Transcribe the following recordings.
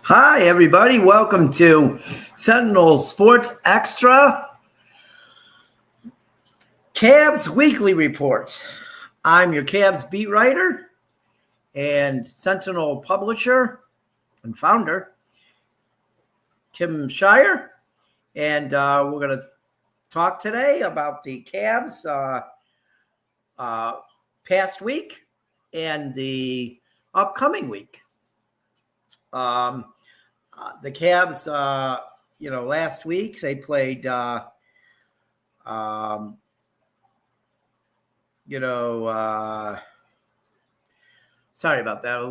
Hi, everybody. Welcome to Sentinel Sports Extra Cavs Weekly Report. I'm your Cavs beat writer and Sentinel publisher and founder, Tim Shirer. And we're going to talk today about the Cavs past week and the upcoming week. The Cavs, last week they played, sorry about that. A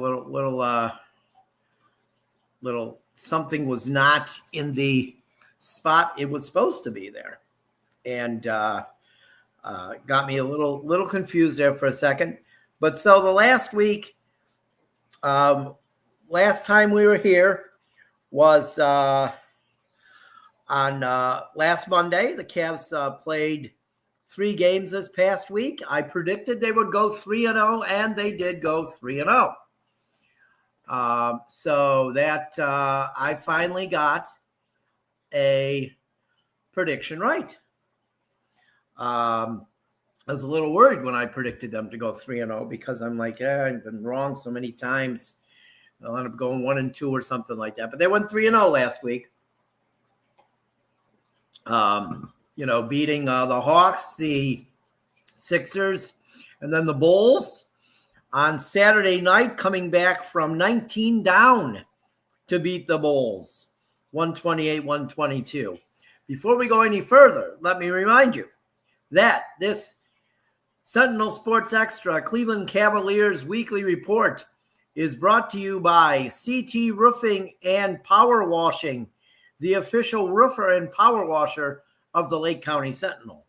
little something was not in the spot it was supposed to be there, and got me a little confused there for a second. But so the last week, last time we were here was on last Monday. The Cavs played 3 games this past week. I predicted they would go 3-0, and they did go 3-0. So that I finally got a prediction right. I was a little worried when I predicted them to go 3-0 because I'm like, I've been wrong so many times. They'll end up going 1-2 or something like that. But they went 3-0 last week. Beating the Hawks, the Sixers, and then the Bulls on Saturday night, coming back from 19 down to beat the Bulls, 128-122. Before we go any further, let me remind you that this Sentinel Sports Extra Cleveland Cavaliers Weekly Report is brought to you by CT Roofing and Power Washing, the official roofer and power washer of the Lake County Sentinel.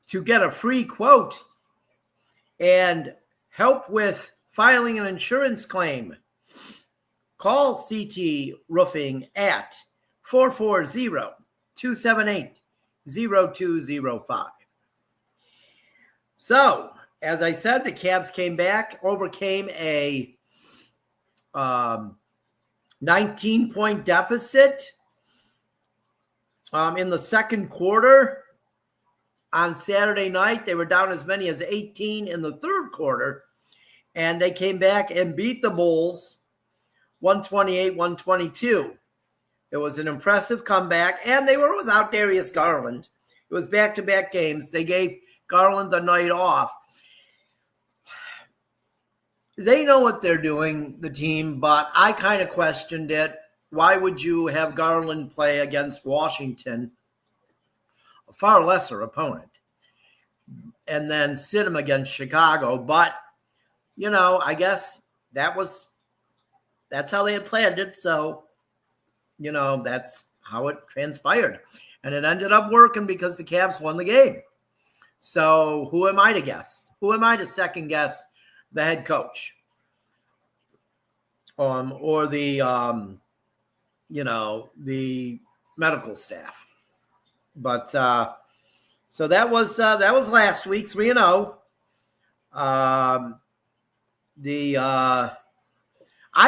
To get a free quote and help with filing an insurance claim, call CT Roofing at 440-278-0205. So, as I said, the Cavs came back, overcame a 19-point deficit in the second quarter. On Saturday night, they were down as many as 18 in the third quarter, and they came back and beat the Bulls 128-122. It was an impressive comeback, and they were without Darius Garland. It was back-to-back games. They gave Garland the night off. They know what they're doing, the team, but I kind of questioned it. Why would you have Garland play against Washington, a far lesser opponent, and then sit him against Chicago? But, I guess that's how they had planned it. So, that's how it transpired. And it ended up working because the Cavs won the game. So who am I to guess? Who am I to second guess the head coach, or the the medical staff? But so that was last week, 3-0. I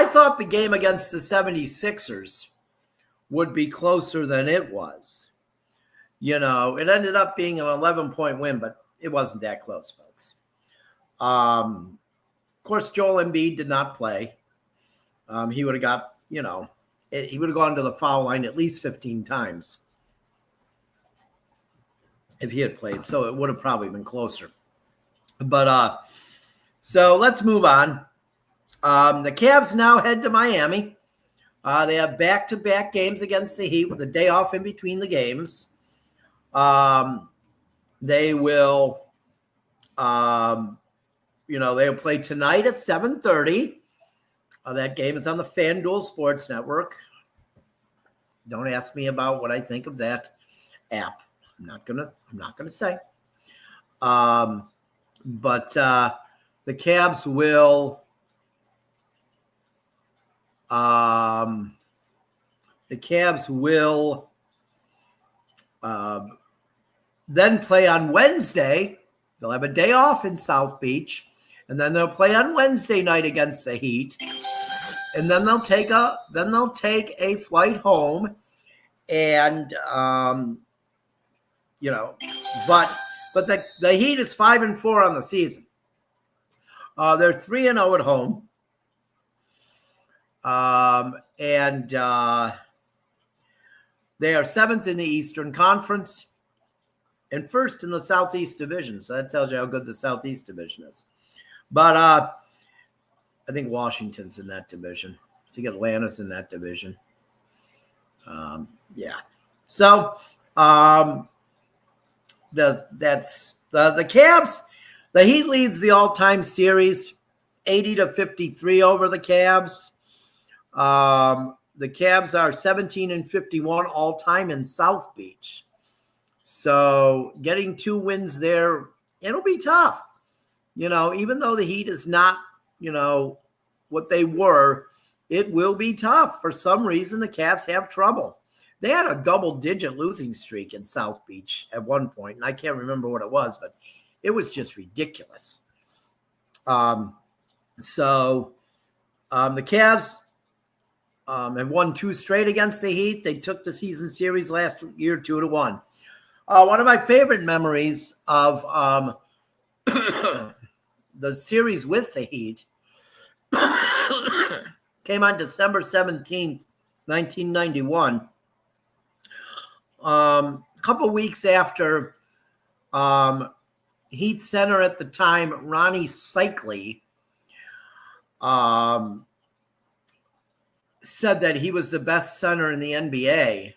thought the game against the 76ers would be closer than it was. It ended up being an 11-point win, but it wasn't that close, folks. Of course, Joel Embiid did not play. He would have got, he would have gone to the foul line at least 15 times if he had played. So it would have probably been closer. But so let's move on. The Cavs now head to Miami. They have back-to-back games against the Heat with a day off in between the games. They will, they'll play tonight at 7:30. That game is on the FanDuel Sports Network. Don't ask me about what I think of that app. I'm not gonna say. But the Cavs will. Then play on Wednesday. They'll have a day off in South Beach, and then they'll play on Wednesday night against the Heat. and then they'll take a flight home, and but the Heat is 5-4 on the season. They're 3-0 at home, and they are 7th in the Eastern Conference and 1st in the Southeast Division. So that tells you how good the Southeast Division is. But I think Washington's in that division. I think Atlanta's in that division. Yeah. So the Cavs, the Heat leads the all-time series 80-53 over the Cavs. The Cavs are 17-51 all-time in South Beach. So getting 2 wins there, it'll be tough. Even though the Heat is not, what they were, it will be tough. For some reason, the Cavs have trouble. They had a double-digit losing streak in South Beach at one point, and I can't remember what it was, but it was just ridiculous. The Cavs have won 2 straight against the Heat. They took the season series last year 2-1. One of my favorite memories of the series with the Heat came on December 17th, 1991. A couple weeks after Heat center at the time, Ronnie Cycli, said that he was the best center in the NBA,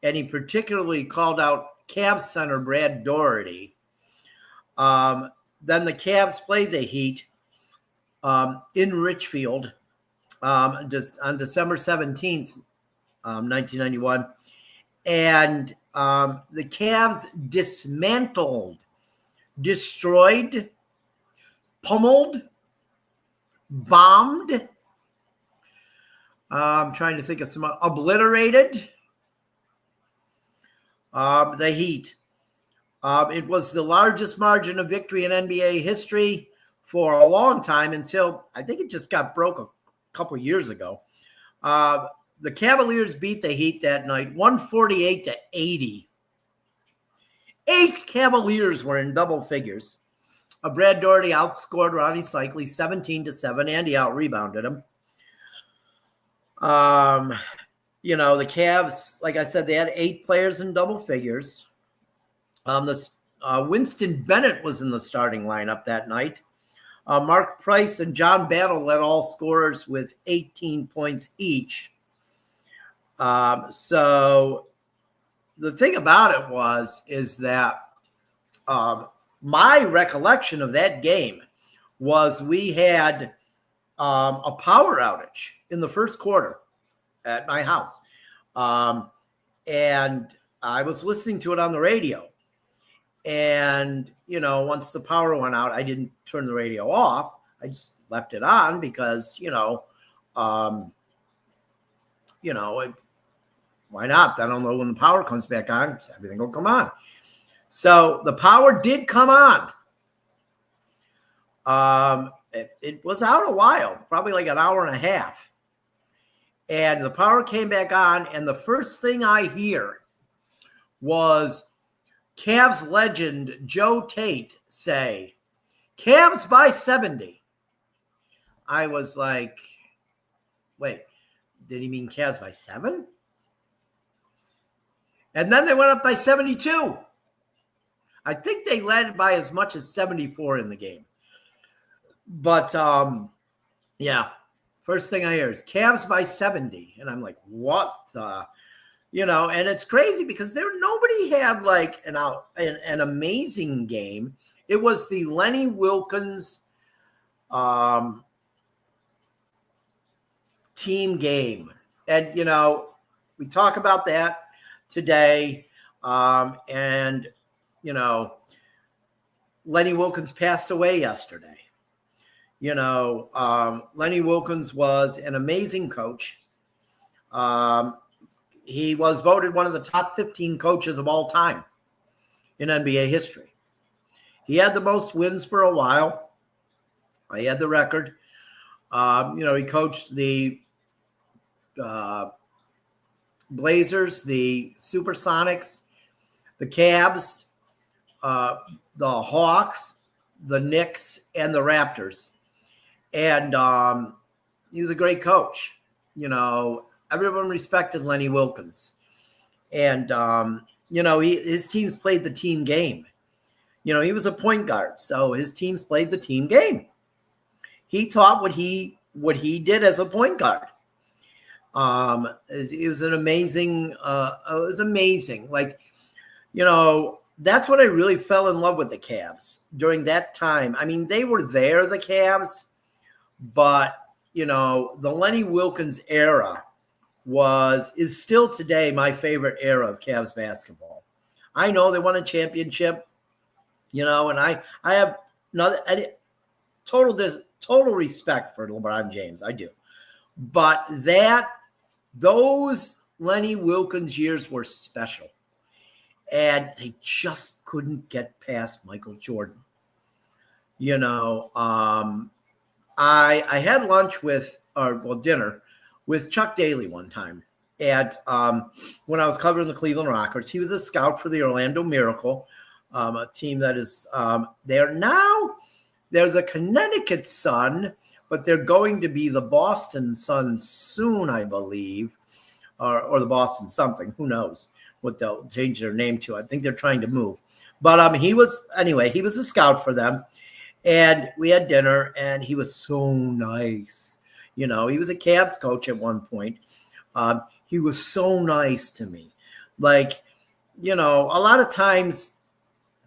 and he particularly called out Cavs center Brad Daugherty. Then the Cavs played the Heat in Richfield just on December 17th, 1991. And the Cavs dismantled, destroyed, pummeled, bombed. I'm trying to think of some obliterated the Heat. It was the largest margin of victory in NBA history for a long time until I think it just got broke a couple years ago. The Cavaliers beat the Heat that night, 148-80. 8 Cavaliers were in double figures. Brad Daugherty outscored Ronnie Cycli 17-7, and he out-rebounded him. The Cavs, like I said, they had 8 players in double figures. Winston Bennett was in the starting lineup that night. Mark Price and John Battle led all scorers with 18 points each. So the thing about it is that my recollection of that game was we had a power outage in the first quarter at my house. And I was listening to it on the radio. And, once the power went out, I didn't turn the radio off. I just left it on because, why not? I don't know when the power comes back on, everything will come on. So the power did come on. It was out a while, probably like an hour and a half. And the power came back on, and the first thing I hear was Cavs legend Joe Tate say, "Cavs by 70. I was like, wait, did he mean Cavs by 7? And then they went up by 72. I think they led by as much as 74 in the game. But, yeah, first thing I hear is Cavs by 70. And I'm like, what the, and it's crazy because nobody had like an amazing game. It was the Lenny Wilkens team game. And, we talk about that today. And, Lenny Wilkens passed away yesterday. Lenny Wilkens was an amazing coach. He was voted one of the top 15 coaches of all time in NBA history. He had the most wins for a while. He had the record. He coached the Blazers, the Supersonics, the Cavs, the Hawks, the Knicks, and the Raptors. And he was a great coach. Everyone respected Lenny Wilkens. And, his teams played the team game. He was a point guard, so his teams played the team game. He taught what he did as a point guard. It was an amazing. It was amazing. That's what I really fell in love with the Cavs during that time. I mean, they were there, the Cavs, but the Lenny Wilkens era is still today my favorite era of Cavs basketball. I know they won a championship, and I have total respect for LeBron James. I do. But those Lenny Wilkens years were special. And they just couldn't get past Michael Jordan. I had lunch dinner with Chuck Daly one time when I was covering the Cleveland Rockers. He was a scout for the Orlando Miracle, a team that is they're the Connecticut Sun, but they're going to be the Boston Sun soon, I believe, or the Boston something. Who knows what they'll change their name to. I think they're trying to move. But he was a scout for them. And we had dinner, and he was so nice. He was a Cavs coach at one point. He was so nice to me. A lot of times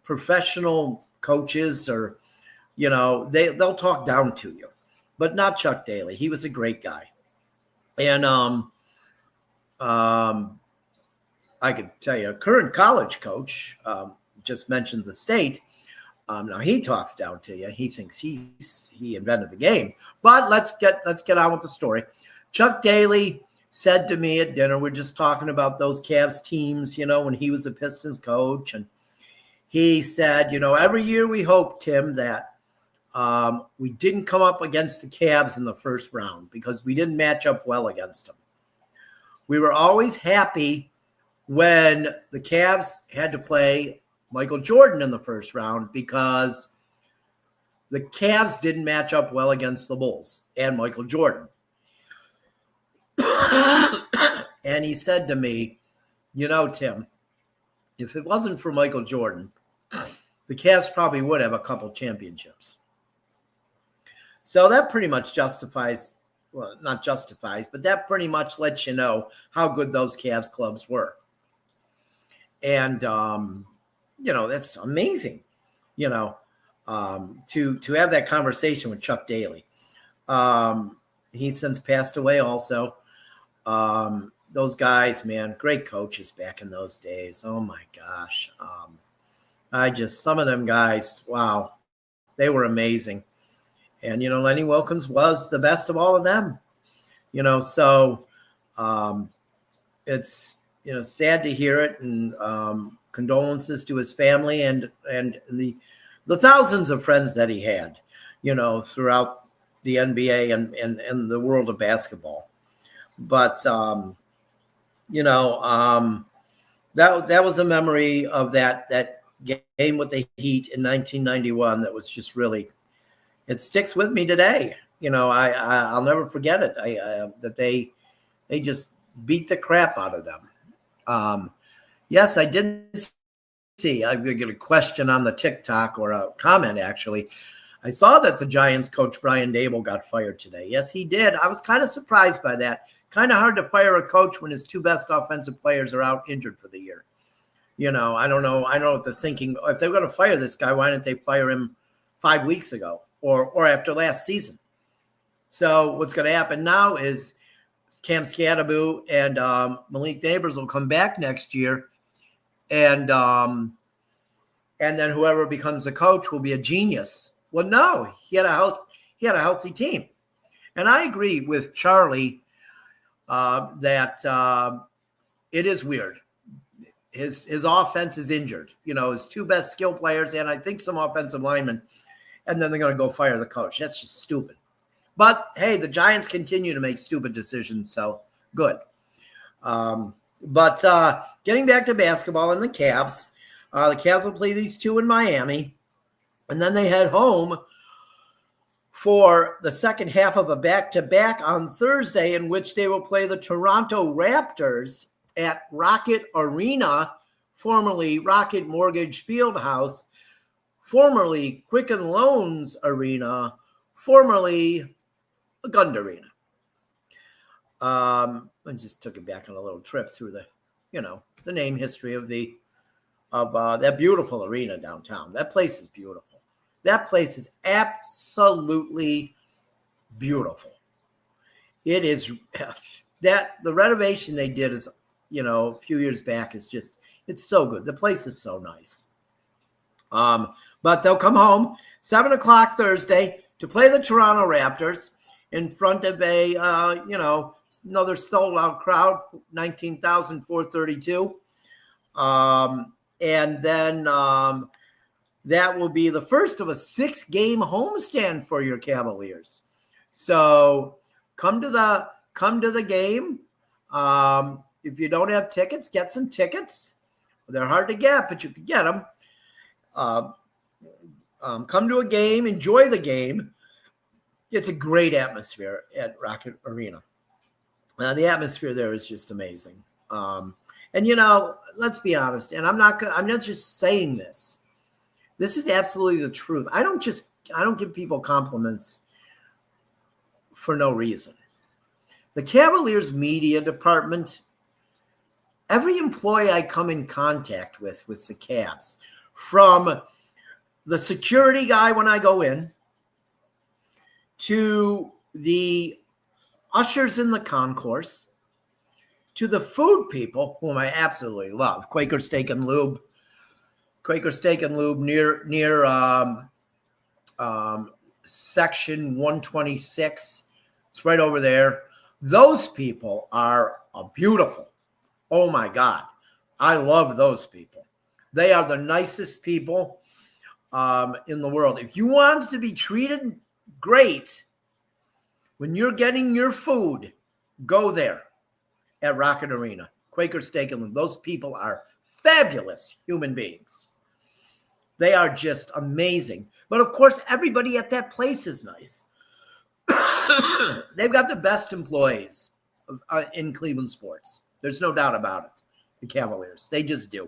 professional coaches they'll talk down to you, but not Chuck Daly. He was a great guy. And I could tell you, a current college coach just mentioned the State. Now he talks down to you. He thinks he invented the game. But let's get on with the story. Chuck Daly said to me at dinner, we're just talking about those Cavs teams, when he was a Pistons coach, and he said, every year we hope, Tim, that we didn't come up against the Cavs in the first round because we didn't match up well against them. We were always happy when the Cavs had to play Michael Jordan in the first round because the Cavs didn't match up well against the Bulls and Michael Jordan. And he said to me, Tim, if it wasn't for Michael Jordan, the Cavs probably would have a couple championships. So that pretty much not justifies, but that pretty much lets you know how good those Cavs clubs were. And, that's amazing, to have that conversation with Chuck Daly. He's since passed away also. Those guys, man, great coaches back in those days. Oh my gosh. Some of them guys, wow, they were amazing. And, Lenny Wilkens was the best of all of them, so it's, sad to hear it, and condolences to his family and the thousands of friends that he had, throughout the NBA and the world of basketball. But, that was a memory of that game with the Heat in 1991 that was just really, it sticks with me today. I'll never forget it. That they just beat the crap out of them. Yes, I did see. I get a question on the TikTok, or a comment actually. I saw that the Giants coach Brian Dable got fired today. Yes, he did. I was kind of surprised by that. Kind of hard to fire a coach when his two best offensive players are out injured for the year. I don't know. I don't know what they're thinking. If they're going to fire this guy, why didn't they fire him 5 weeks ago or after last season? So what's going to happen now is Cam Scatteraboo and Malik Neighbors will come back next year, and then whoever becomes the coach will be a genius. Well, no, he had a healthy team, and I agree with Charlie that it is weird. His offense is injured. His two best skill players, and I think some offensive linemen, and then they're going to go fire the coach. That's just stupid. But hey, the Giants continue to make stupid decisions, so Good. But getting back to basketball and the Cavs will play these two in Miami, and then they head home for the second half of a back-to-back on Thursday, in which they will play the Toronto Raptors at Rocket Arena, formerly Rocket Mortgage Fieldhouse, formerly Quicken Loans Arena, formerly Gund Arena. I just took it back on a little trip through the name history of that beautiful arena downtown. That place is beautiful. That place is absolutely beautiful. It is that the renovation they did is, a few years back is just, it's so good. The place is so nice. But they'll come home 7:00 Thursday to play the Toronto Raptors in front of another sold out crowd, 19,432. And then that will be the first of a 6-game homestand for your Cavaliers. So come to the game. If you don't have tickets, get some tickets. They're hard to get, but you can get them. Come to a game, enjoy the game. It's a great atmosphere at Rocket Arena. The atmosphere there is just amazing. And let's be honest. And I'm not just saying this. This is absolutely the truth. I don't give people compliments for no reason. The Cavaliers media department, every employee I come in contact with the Cavs, from the security guy when I go in, to the ushers in the concourse, to the food people, whom I absolutely love, Quaker Steak and Lube near section 126. It's right over there. Those people are beautiful. Oh my God. I love those people. They are the nicest people in the world. If you want to be treated great when you're getting your food, go there at Rocket Arena, Quaker Steak and Lube. Those people are fabulous human beings. They are just amazing. But of course, everybody at that place is nice. They've got the best employees in Cleveland sports. There's no doubt about it. The Cavaliers, they just do.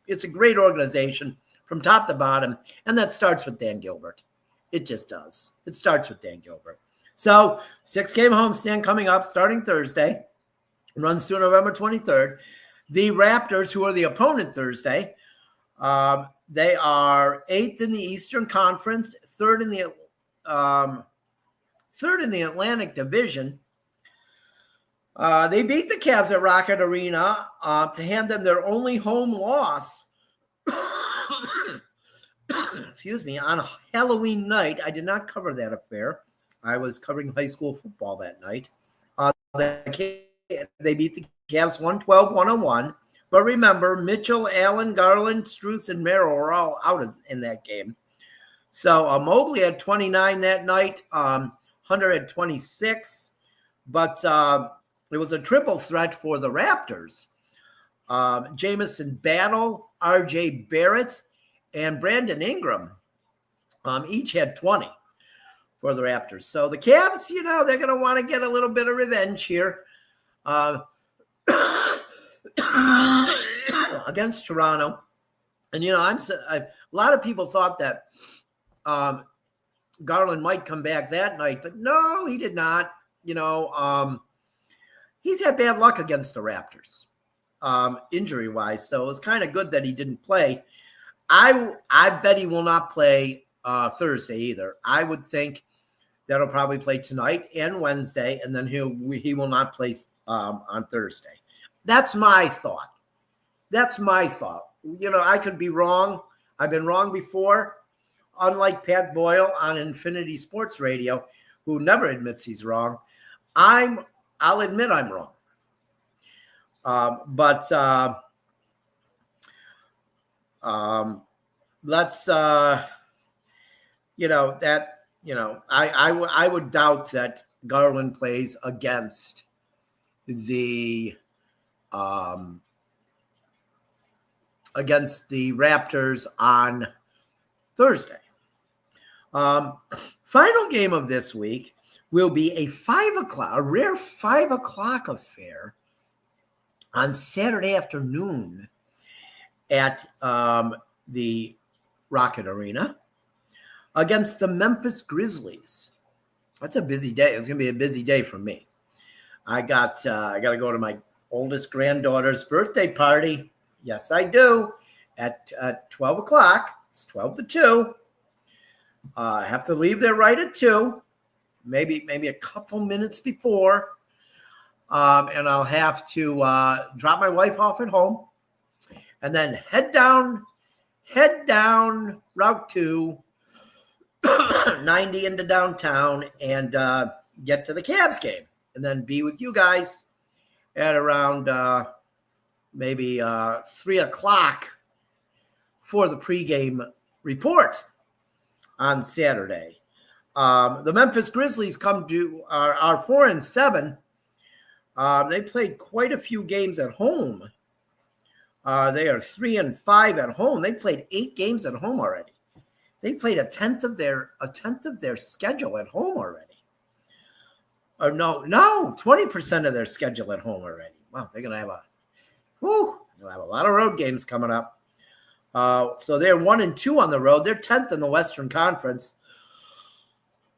It's a great organization from top to bottom, and that starts with Dan Gilbert. It just does. It starts with Dan Gilbert. So 6-game homestand coming up starting Thursday, runs through November 23rd. The Raptors, who are the opponent Thursday, they are 8th in the Eastern Conference, third in the Atlantic Division. They beat the Cavs at Rocket Arena to hand them their only home loss. Excuse me, on Halloween night. I did not cover that affair. I was covering high school football that night. They beat the Cavs 112-101. But remember, Mitchell, Allen, Garland, Strus, and Merrill were all out in that game. So Mobley had 29 that night. Hunter had 26. But it was a triple threat for the Raptors. Jamison Battle, R.J. Barrett, and Brandon Ingram each had 20 for the Raptors. So the Cavs, they're going to want to get a little bit of revenge here against Toronto. And, a lot of people thought that Garland might come back that night, but no, he did not. He's had bad luck against the Raptors, injury-wise. So it was kind of good that he didn't play. I bet he will not play Thursday either. I would think that he'll probably play tonight and Wednesday, and then he will not play on Thursday. That's my thought. I could be wrong. I've been wrong before. Unlike Pat Boyle on Infinity Sports Radio, who never admits he's wrong, I'll admit I'm wrong. Let's I would doubt that Garland plays against the against the Raptors on Thursday. Final game of this week will be a rare 5 o'clock affair on Saturday afternoon at the Rocket Arena against the Memphis Grizzlies. That's a busy day. It's going to be a busy day for me. I got to go to my oldest granddaughter's birthday party. Yes, I do. At 12 o'clock. It's 12 to 2. I have to leave there right at 2. Maybe a couple minutes before. And I'll have to drop my wife off at home. And then head down Route 2, 90 into downtown, and get to the Cavs game. And then be with you guys at around maybe 3 o'clock for the pregame report on Saturday. The Memphis Grizzlies are 4-7. They played quite a few games at home. They are 3-5 at home. They played 8 games at home already. They played a tenth of their schedule at home already. Or no, 20% of their schedule at home already. Wow, they're gonna have a lot of road games coming up. So they're 1-2 on the road. They're 10th in the Western Conference.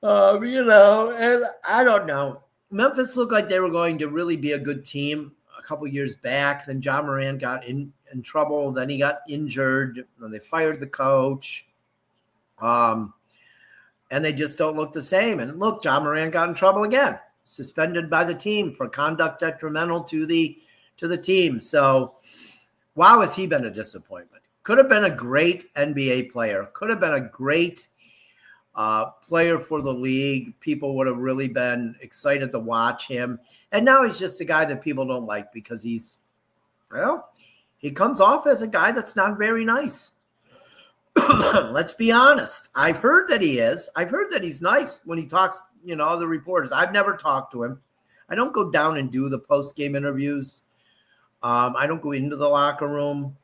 And I don't know. Memphis looked like they were going to really be a good team a couple years back. Then John Moran got in trouble. Then he got injured. And they fired the coach. And they just don't look the same. And look, John Moran got in trouble again. Suspended by the team for conduct detrimental to the team. So, wow, has he been a disappointment. Could have been a great NBA player. Could have been a great player for the league. People would have really been excited to watch him. And now he's just a guy that people don't like because he comes off as a guy that's not very nice. Let's be honest. I've heard that he is. I've heard that he's nice when he talks, other reporters. I've never talked to him. I don't go down and do the post-game interviews. I don't go into the locker room.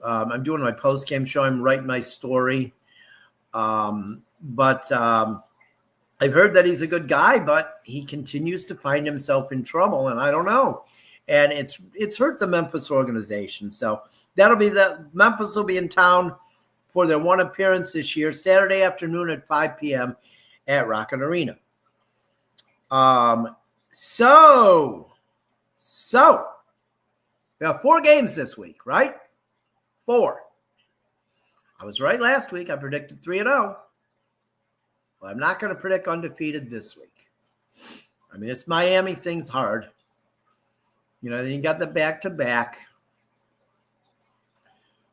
I'm doing my post-game show. I'm writing my story. But I've heard that he's a good guy, but he continues to find himself in trouble, and I don't know. And it's hurt the Memphis organization. So Memphis will be in town for their one appearance this year, Saturday afternoon at 5 p.m. at Rocket Arena. So we have 4 games this week, right? 4. I was right last week. I predicted 3-0. Well, I'm not going to predict undefeated this week. I mean, it's Miami. Things hard. Then you got the back-to-back.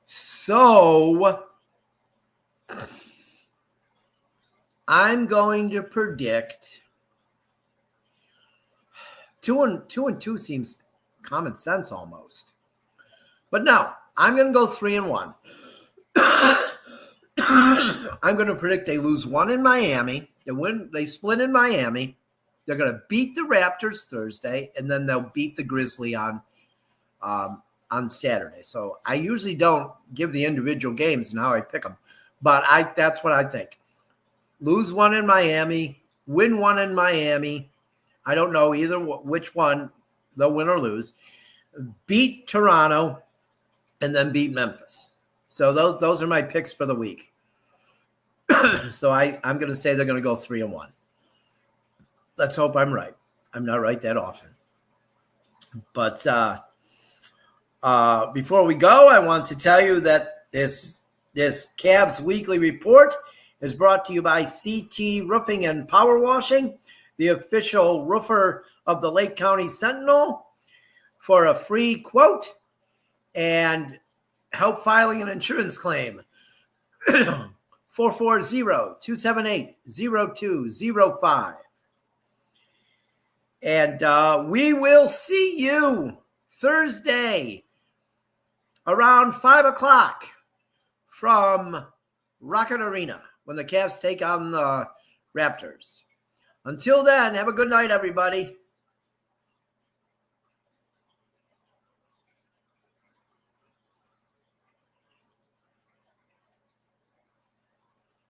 So I'm going to predict 2-2 seems common sense almost. But no, I'm going to go 3-1. I'm going to predict they lose 1 in Miami. They split in Miami. They're going to beat the Raptors Thursday, and then they'll beat the Grizzlies on Saturday. So I usually don't give the individual games and how I pick them, but that's what I think. Lose 1 in Miami, win 1 in Miami. I don't know either which one they'll win or lose. Beat Toronto, and then beat Memphis. So those are my picks for the week. So I'm going to say they're going to go 3-1. Let's hope I'm right. I'm not right that often. But before we go, I want to tell you that this Cavs Weekly Report is brought to you by CT Roofing and Power Washing, the official roofer of the Lake County Sentinel. For a free quote and help filing an insurance claim, 440-278-0205. And we will see you Thursday around 5 o'clock from Rocket Arena when the Cavs take on the Raptors. Until then, have a good night, everybody.